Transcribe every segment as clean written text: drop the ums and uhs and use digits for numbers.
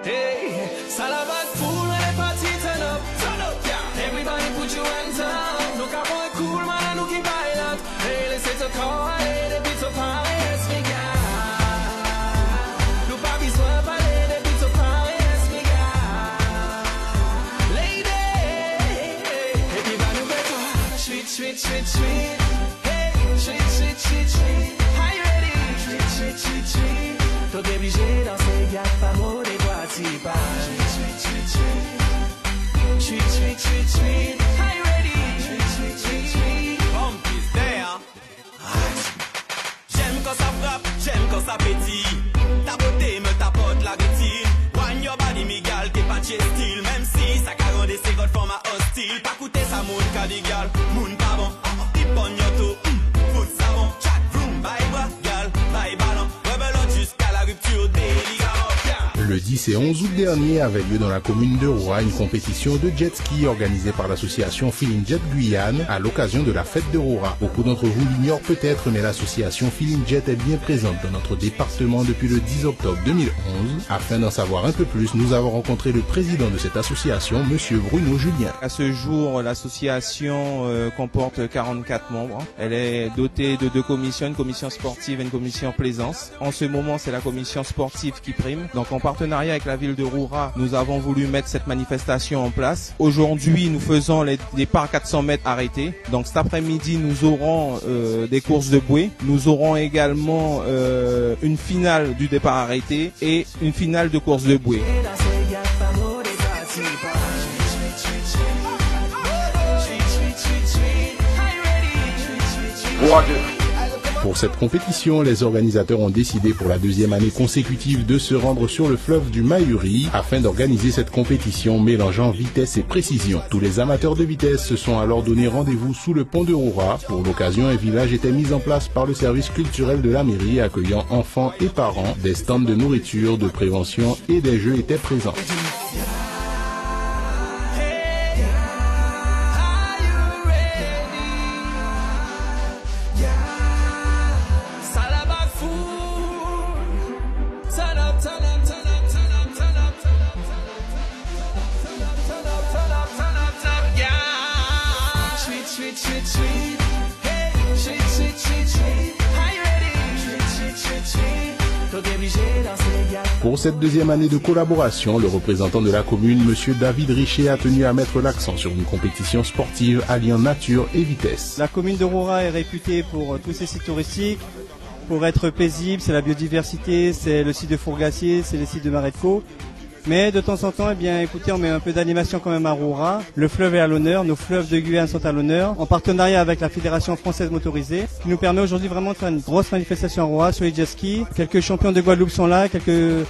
Hey, Salavat fool when the party turn up, yeah. Everybody put your hands up. Look out boy cool man, look in violent. Hey, let's set a call, hey, the beat of Paris, me gars. Look baby swap, hey, the beat of Paris, me gars. Lady, everybody better. Sweet, sweet, sweet, sweet. Hey, sweet, sweet, sweet, sweet. Are you ready? Sweet, sweet, sweet, sweet. T'es obligé danser, y'a pas mot des boîtes. Sweet, sweet, sweet, sweet. Sweet, sweet, sweet, sweet. Are you ready? Sweet, sweet, sweet, sweet. Bumpy's there. J'aime quand ça frappe, j'aime quand ça pétille. Ta beauté me tapote la rétine. One your body, Miguel, t'es pas de chez style. Même si ça caronne des ségodes format hostile. Pas coûter ça, moun cadigal, moun pas bon. Tip on your toe, foot savon. Chat room, bye bra, gal, bye ballon. Rebelote jusqu'à la rupture des ligaments. Le 10 et 11 août dernier avait lieu dans la commune de Roura une compétition de jet ski organisée par l'association Feeling Jet Guyane à l'occasion de la fête de Roura. Beaucoup d'entre vous l'ignorent peut-être, mais l'association Feeling Jet est bien présente dans notre département depuis le 10 octobre 2011. Afin d'en savoir un peu plus, nous avons rencontré le président de cette association, monsieur Bruno Julien. À ce jour, l'association comporte 44 membres. Elle est dotée de deux commissions, une commission sportive et une commission plaisance. En ce moment, c'est la commission sportive qui prime. Donc en partenariat avec la ville de Roura, nous avons voulu mettre cette manifestation en place. Aujourd'hui, nous faisons les départs 400 mètres arrêtés. Donc cet après-midi, nous aurons des courses de bouée. Nous aurons également une finale du départ arrêté et une finale de course de bouée. Pour cette compétition, les organisateurs ont décidé pour la deuxième année consécutive de se rendre sur le fleuve du Mayuri afin d'organiser cette compétition mélangeant vitesse et précision. Tous les amateurs de vitesse se sont alors donné rendez-vous sous le pont de Roura. Pour l'occasion, un village était mis en place par le service culturel de la mairie accueillant enfants et parents. Des stands de nourriture, de prévention et des jeux étaient présents. Pour cette deuxième année de collaboration, le représentant de la commune, monsieur David Richer, a tenu à mettre l'accent sur une compétition sportive alliant nature et vitesse. La commune de Roura est réputée pour tous ses sites touristiques, pour être paisible, c'est la biodiversité, c'est le site de Fourgassier, c'est le site de Maretco. Mais de temps en temps, eh bien, écoutez, on met un peu d'animation quand même à Roura. Le fleuve est à l'honneur, nos fleuves de Guyane sont à l'honneur, en partenariat avec la Fédération Française Motorisée, qui nous permet aujourd'hui vraiment de faire une grosse manifestation à Roura sur les jet skis. Quelques champions de Guadeloupe sont là, quelques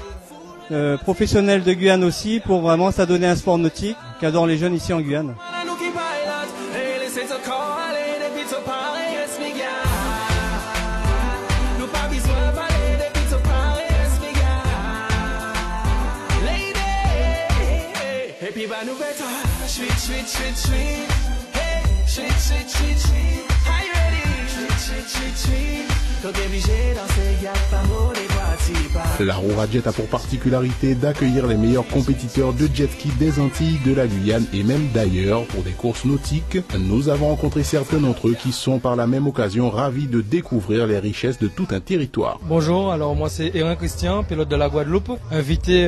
professionnels de Guyane aussi, pour vraiment s'adonner à un sport nautique qu'adorent les jeunes ici en Guyane. Sweet, sweet, sweet, sweet. Hey, sweet, sweet, sweet, sweet. Are you ready? Sweet, sweet, sweet, sweet. T'es obligé danser, y'a pas mot des boîtes. La Roura Jet a pour particularité d'accueillir les meilleurs compétiteurs de jet ski des Antilles, de la Guyane et même d'ailleurs pour des courses nautiques. Nous avons rencontré certains d'entre eux qui sont par la même occasion ravis de découvrir les richesses de tout un territoire. Bonjour, alors moi c'est Erin Christian, pilote de la Guadeloupe, invité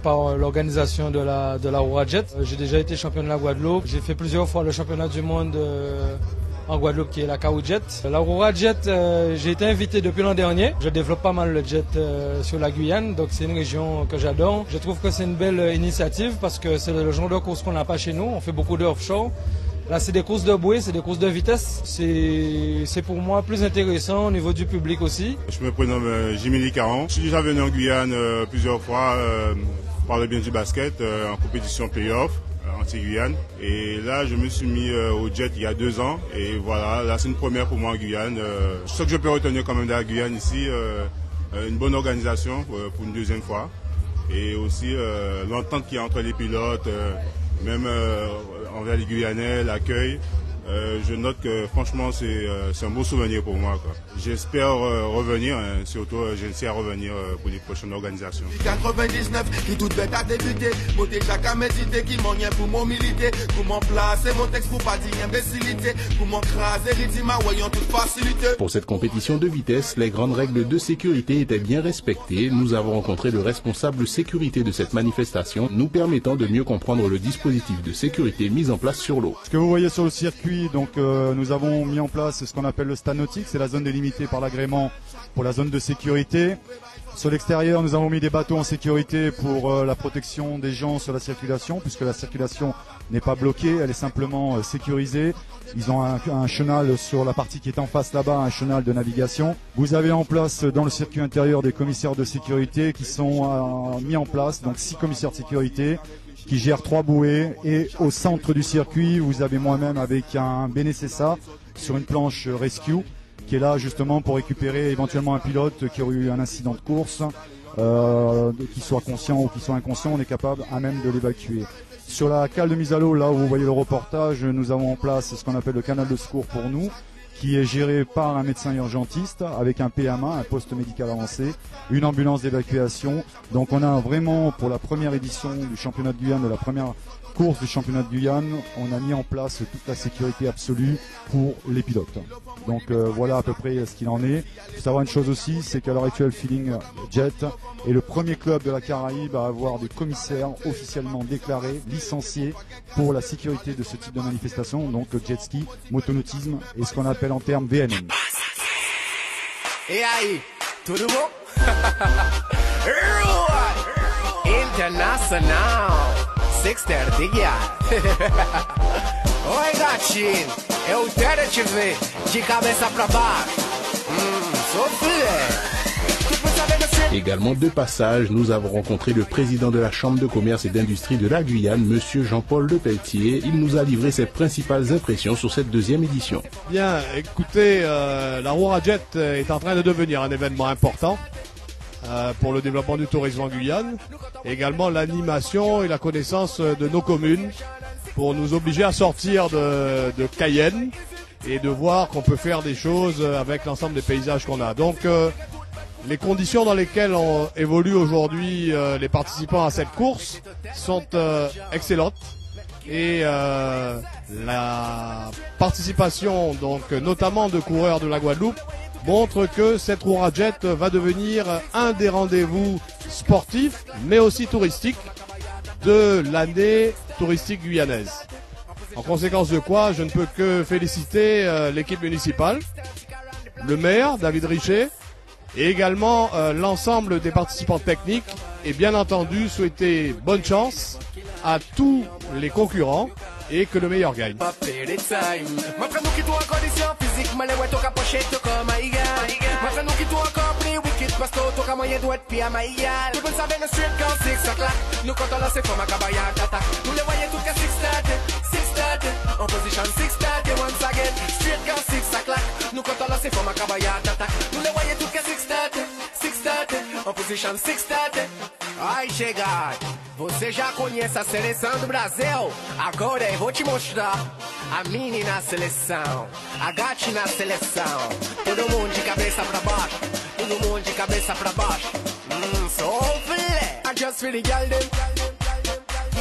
par l'organisation de la Roura Jet. J'ai déjà été champion de la Guadeloupe, j'ai fait plusieurs fois le championnat du monde en Guadeloupe qui est la KO Jet. La Roura Jet, j'ai été invité depuis l'an dernier. Je développe pas mal le jet sur la Guyane, donc c'est une région que j'adore. Je trouve que c'est une belle initiative parce que c'est le genre de course qu'on n'a pas chez nous. On fait beaucoup de offshore. Là, c'est des courses de bouée, c'est des courses de vitesse. C'est pour moi plus intéressant au niveau du public aussi. Je me prénomme Jimmy Caron. Je suis déjà venu en Guyane plusieurs fois par le bien du basket en compétition playoff. Anti-Guyane. Et là, je me suis mis au jet il y a 2 ans. Et voilà, là, c'est une première pour moi en Guyane. Ce que je peux retenir quand même de la Guyane ici, une bonne organisation pour une deuxième fois. Et aussi l'entente qu'il y a entre les pilotes, même envers les Guyanais, l'accueil. Je note que franchement c'est un beau souvenir pour moi. J'espère revenir, surtout j'essaie à revenir pour les prochaines organisations. 99 qui toute bête a débuté, monter chaque médité qui m'en vient pour mon militer, pour mon placer mon texte pour pas dire imbécilité, pour mon craser rythme voyant toute facilité. Pour cette compétition de vitesse, les grandes règles de sécurité étaient bien respectées. Nous avons rencontré le responsable sécurité de cette manifestation, nous permettant de mieux comprendre le dispositif de sécurité mis en place sur l'eau. Ce que vous voyez sur le circuit, donc nous avons mis en place ce qu'on appelle le stand nautique, c'est la zone délimitée par l'agrément pour la zone de sécurité. Sur l'extérieur, nous avons mis des bateaux en sécurité pour la protection des gens sur la circulation, puisque la circulation n'est pas bloquée, elle est simplement sécurisée. Ils ont un chenal sur la partie qui est en face là-bas, un chenal de navigation. Vous avez en place dans le circuit intérieur des commissaires de sécurité qui sont mis en place, donc 6 commissaires de sécurité qui gèrent 3 bouées. Et au centre du circuit, vous avez moi-même avec un BNCSA sur une planche rescue qui est là justement pour récupérer éventuellement un pilote qui aurait eu un incident de course, qu'il soit conscient ou qu'il soit inconscient, on est capable à même de l'évacuer. Sur la cale de mise à l'eau, là où vous voyez le reportage, nous avons en place ce qu'on appelle le canal de secours pour nous, qui est géré par un médecin urgentiste avec un PMA, un poste médical avancé, une ambulance d'évacuation. Donc on a vraiment, pour la première édition du championnat de Guyane, de la première course du championnat de Guyane, on a mis en place toute la sécurité absolue pour les pilotes. Donc voilà à peu près ce qu'il en est. Il faut savoir une chose aussi, c'est qu'à l'heure actuelle, Feeling Jet est le premier club de la Caraïbe à avoir des commissaires officiellement déclarés, licenciés pour la sécurité de ce type de manifestation, donc jet ski, motonautisme et ce qu'on appelle en termes VNM. Et aí, tudo bom? Internacional, 6:30, Oi gatinho, eu quero te ver de cabeça pra baixo. Sou Également de passage, nous avons rencontré le président de la Chambre de commerce et d'industrie de la Guyane, monsieur Jean-Paul Lepelletier. Il nous a livré ses principales impressions sur cette deuxième édition. Bien, écoutez, la Roura Jet est en train de devenir un événement important pour le développement du tourisme en Guyane. Également l'animation et la connaissance de nos communes pour nous obliger à sortir de Cayenne et de voir qu'on peut faire des choses avec l'ensemble des paysages qu'on a. Donc les conditions dans lesquelles on évolue aujourd'hui les participants à cette course sont excellentes et la participation donc notamment de coureurs de la Guadeloupe montre que cette Roura Jet va devenir un des rendez-vous sportifs mais aussi touristiques de l'année touristique guyanaise. En conséquence de quoi, je ne peux que féliciter l'équipe municipale, le maire David Richer, et également l'ensemble des participants techniques et bien entendu souhaiter bonne chance à tous les concurrents et que le meilleur gagne. En position 6:30 once again. Straight girl 6 o'clock. Nous comptons lancer for ma cabaya d'attaque. Nous les voyons tout qu'à 6:30. En position 6:30. Ai, chegar. Você já conhece a seleção do Brasil? Agora eu vou te mostrar a mini na seleção, a gati na seleção. Todo mundo de cabeça pra baixo. Todo mundo de cabeça pra baixo. So filé. I just really girl them.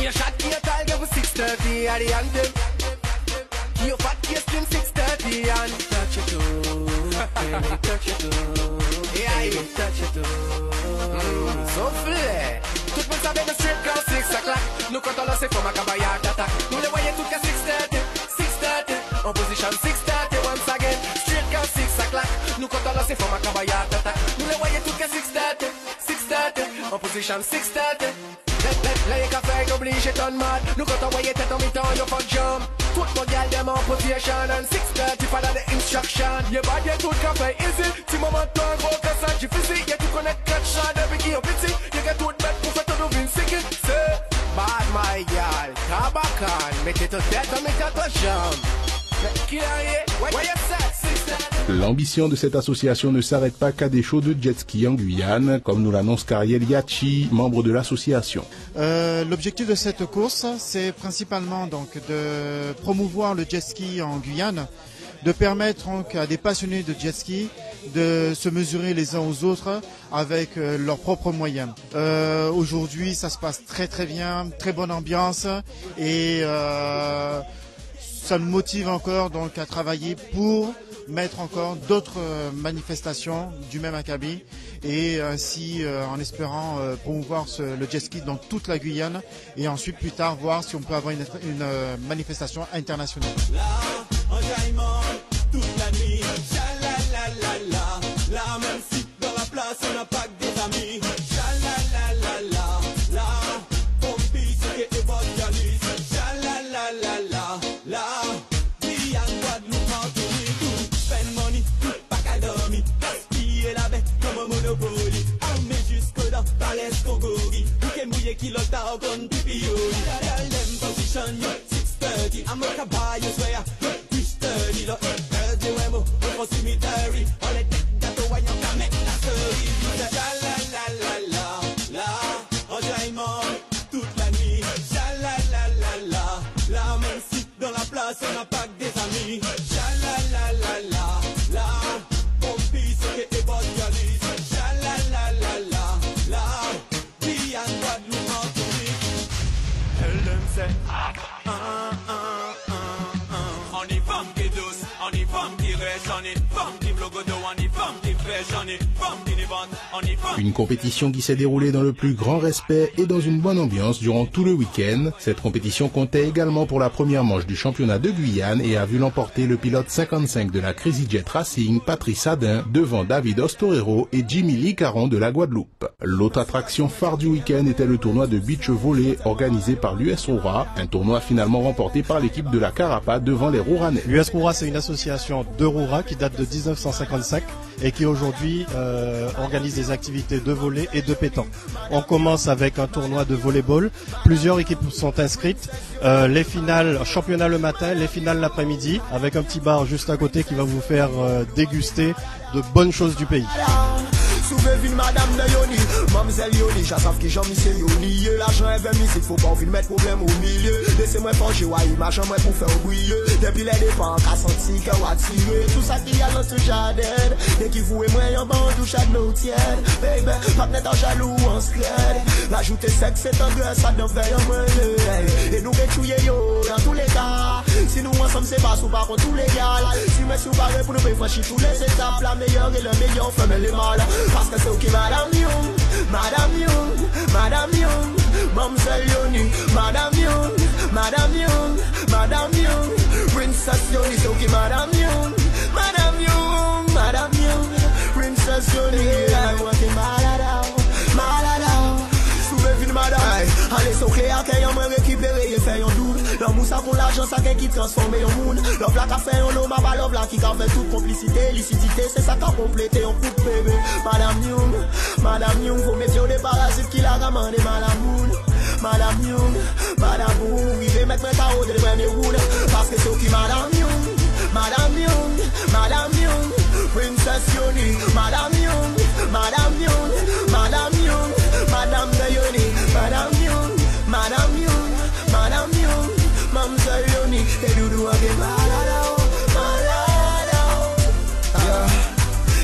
You shot your target with 6:30 at the anthem. You fat your skin 6:30 and touch it too. Touch it too. Yeah, you touch it too. So filé. Tout le monde savait le strip girl 6 o'clock. Nous quand on lance comme un cabaya d'attaque. Nous les voyons tout qu'à 6:30. En position 6:30 once again. Strip girl 6 o'clock. Nous quand on lance comme un cabaya d'attaque. Nous les voyons tout qu'à 6:30. En position 6:30. Let café oblige ton mad. Nous quand on voyait tête en mi-temps, you fun jump. Tout mon gal dem en position and 6:30 pas dans the instruction. Y'a pas de tout café easy. Si moment toi gros que ça difficile. Y'a tout connect catch shot every qui opiti. Y'a get tout bête pour faire tout vin sick. C'est bad my gal. Tabacan. Mettez tout tête en mi-temps ton jambe. Qui arrive? Where you set? 6:30. L'ambition de cette association ne s'arrête pas qu'à des shows de jet ski en Guyane, comme nous l'annonce Kariel Yachi, membre de l'association. L'objectif de cette course, c'est principalement donc de promouvoir le jet ski en Guyane, de permettre donc à des passionnés de jet ski de se mesurer les uns aux autres avec leurs propres moyens. Aujourd'hui, ça se passe très très bien, très bonne ambiance et ça me motive encore donc à travailler pour mettre encore d'autres manifestations du même acabit et ainsi en espérant promouvoir le jet ski dans toute la Guyane et ensuite plus tard voir si on peut avoir une manifestation internationale. Toute la nuit, la même si dans la place on n'a pas que des amis. La pompi c'est que évangelise. La vie à Guadeloupe en tout. Spend money, pas qu'à dormir. Gaspiller la bête comme un monopoly. Armé jusque dans Palais Congori. Bouquet mouillé qui l'autre a encore pipi. Y'all them position, 6:30. I'm a caballo, swear. Push 30, cemetery, all the tech that the white can make that story. La, enjaillement toute la nuit. La, même si dans la place on n'a pas que des amis. La, pompi c'est que évangelise. La, vie à Guadeloupe en tournée. Elle aime c'est on y femme qui douce, on y femme qui rêche, on y femme qui blogodo, on y femme qui pêche, on y femme qui vente, on y femme. Une compétition qui s'est déroulée dans le plus grand respect et dans une bonne ambiance durant tout le week-end. Cette compétition comptait également pour la première manche du championnat de Guyane et a vu l'emporter le pilote 55 de la Crazy Jet Racing, Patrice Adin, devant David Ostorero et Jimmy Lee Caron de la Guadeloupe. L'autre attraction phare du week-end était le tournoi de beach volley organisé par l'US Roura, un tournoi finalement remporté par l'équipe de la Carapa devant les Rouranais. L'US Roura, c'est une association de Roura qui date de 1955 et qui aujourd'hui organise des activités de volley et de pétanque. On commence avec un tournoi de volleyball. Plusieurs équipes sont inscrites. Les finales, championnat le matin, les finales l'après-midi, avec un petit bar juste à côté qui va vous faire déguster de bonnes choses du pays. Souvez-vous madame de Yoni, mademoiselle Yoni, j'assave qui j'en mis Yoni. L'argent est venu ici, faut pas envie de mettre problème au milieu. Laissez-moi forger, ouais, ma chambre pour faire oublier. Depuis les dépenses, qu'à sentir, qu'à attirer. Tout ça qu'il y a dans ce jardin. Et qui vous et moi, y'en bande, touche à nos tiennes. Baby, pas de en jaloux, en scred. L'ajouter sexe, c'est un grâce à d'un veille en moyen. Et nous, réchouiller yo, dans tous les cas. Si nous ensemble, c'est pas sous par contre tous les gars. Si mais sous barré pour nous franchir tous les étapes. La meilleure et le meilleur, femme et les mal. Parce que c'est ok, Madame Young, Madame Young, Madame Young, Mademoiselle Yoni, Madame Young, Madame Young, Madame Young, Princess Yoni, c'est ok, Madame Young, Madame Young, Madame Young, Princess Yoni, I want it, Maladao, souvez-vous madame, allez, c'est clair qu'il y a un récupéré et fait un double. L'amour ça pour l'argent, ça qui transforme un monde. L'offre là qui a fait un homme, ma l'offre là qui a fait toute complicité, licitité, c'est ça qui a complété un coup de bébé. Madame Young, vous mettez des parasites qui l'a ramené, Madame Young, Madame Young, il veut mettre un carreau de premier roule. Parce que c'est qui Madame Young, Madame Young, Madame Young, Princess Yoni, Madame Young, Madame Young, Madame Young, Madame de Yoni, Madame Young, Madame Young, Madame Young, Mademoiselle Yoni, et Doudou again, Maladao.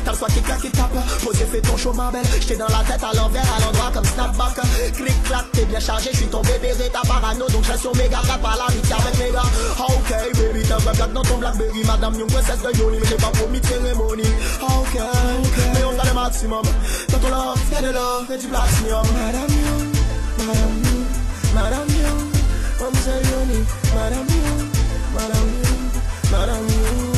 T'as le soir qui claque et tape, posé fait ton show ma belle. J'étais dans la tête à l'envers, à l'endroit comme snapback. Clic clac, t'es bien chargé, j'suis ton bébé, t'as parano. Donc j'reste sur mes gars, par l'amitié avec mes gars. Ok baby, t'as un black dans ton Blackberry. Madame Young, princesse de Yoni, mais j'ai pas promis de cérémonie. Ok, mais on fait le maximum. Dans ton love, fais de love, fais du platinum. Madame Young, Madame Young, Madame Young, Mademoiselle Yoni, Madame Young, Madame Young, Madame Young.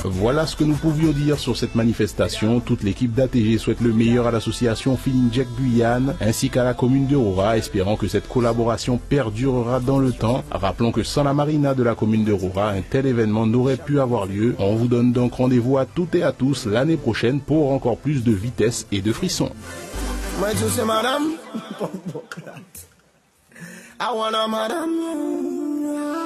Voilà ce que nous pouvions dire sur cette manifestation. Toute l'équipe d'ATG souhaite le meilleur à l'association Feeling Jack Guyane ainsi qu'à la commune de Roura, espérant que cette collaboration perdurera dans le temps. Rappelons que sans la marina de la commune de Roura, un tel événement n'aurait pu avoir lieu. On vous donne donc rendez-vous à toutes et à tous l'année prochaine pour encore plus de vitesse et de frissons. Moi tout c'est madame. I want a madame.